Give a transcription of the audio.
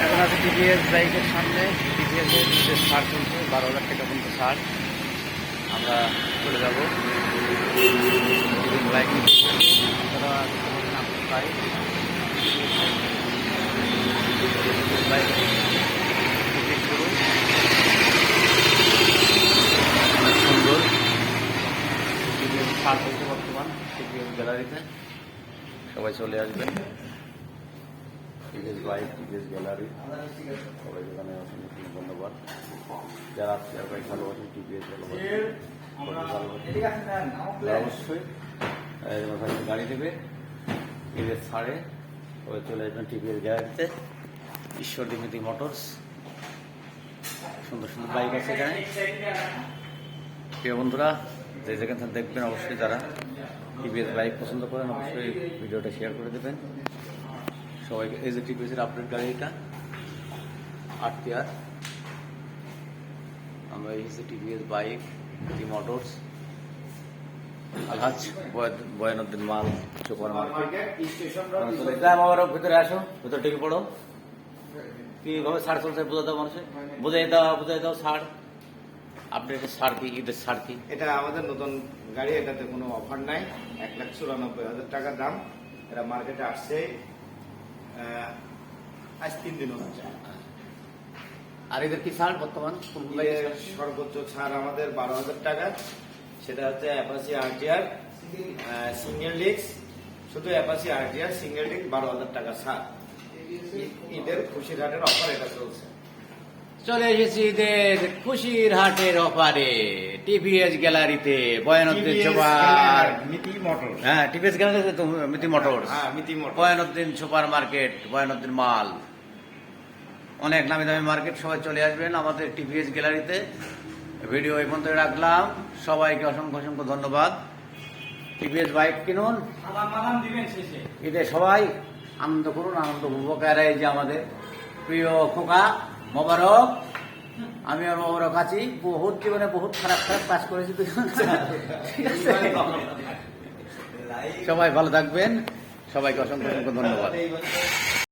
এখন আছে টিভিএস বাইকের সামনে। টিভিএস এর ছাড় চলছে, 12,000 টাকা পর্যন্ত ছাড়। আমরা চলে যাবো বাইক বাইক শুরু অনেক সুন্দর। টিভিএস ছাড় চলছে বর্তমান টিভিএস গ্যালারিতে, সবাই চলে আসবেন। টিভিএস বাইক, টিভিএস গ্যালারি, সবাই দোকানে অসংখ্য ধন্যবাদ। যারা শেয়ার বাইক ভালোবাসেন, টিভিএস অবশ্যই গাড়ি দেবে টিভিএস ছাড়ে, সবাই চলে আসবেন টিভিএস গ্যালারিতে। ঈশ্বর দিমিতি মোটরস, সুন্দর সুন্দর বাইক আছে এখানে। প্রিয় বন্ধুরা, যে যেখান থেকে দেখবেন অবশ্যই যারা টিভিএস বাইক পছন্দ করেন অবশ্যই ভিডিওটা শেয়ার করে দেবেন সবাইকে। এই যে টিভিএসের আপডেট গাড়ি, এটা 8 টিয়ার। আমরা এই যে টিভিএস বাইক, টি মোটরস, আলহাজ বয়ানুদ্দিন মাল সুপার মার্কেট। ভিতরে আসো, ভিতরে টিকে পড়ো। কিভাবে ছাড় চলছে বোঝা দাও মানুষের, বুঝাই দাও ছাড় আপডেটের ছাড় কি, ঈদের ছাড় কি। এটা আমাদের নতুন গাড়ি, এটাতে কোনো অফার নাই। 1,94,000 টাকা দাম। এটা মার্কেটে আসছে আজ 3 দিন হচ্ছে। আর এদের কি ছাড় বর্তমান? সর্বোচ্চ ছাড় আমাদের 12,000 টাকা। সেটা হচ্ছে অ্যাপাচি আরটিআর সিঙ্গেল ডিস্ক, শুধু অ্যাপাচি আরটিআর সিঙ্গেল ডিস্ক 12,000 টাকা ছাড়। ঈদের খুশির হাটের অফার এটা চলছে। চলে এসেছি ঈদের খুশির হাটের অফারে টিভিএস গ্যালারিতে, বয়ানুদ্দিন সুপার মিতি মোটর। হ্যাঁ, টিভিএস গ্যালারিতে তো মিতি মোটর, হ্যাঁ মিতি মোটর, বয়ানুদ্দিন সুপার মার্কেট, বয়ানুদ্দিন মাল, অনেক নামি দামি মার্কেট। সবাই চলে আসবেন আমাদের টিভিএস গ্যালারিতে। ভিডিও এই পর্যন্ত রাখলাম, সবাইকে অসংখ্য অসংখ্য ধন্যবাদ। টিভিএস বাইক কিনুন, ঈদে সবাই আনন্দ করুন, আনন্দ উপভোগ। এই যে আমাদের প্রিয় খোকা মোবারক, আমি আর মোবারক আছি। বহুত জীবনে বহুত খারাপ খারাপ কাজ করেছি, সবাই ভালো থাকবেন, সবাইকে অসংখ্য অসংখ্য ধন্যবাদ।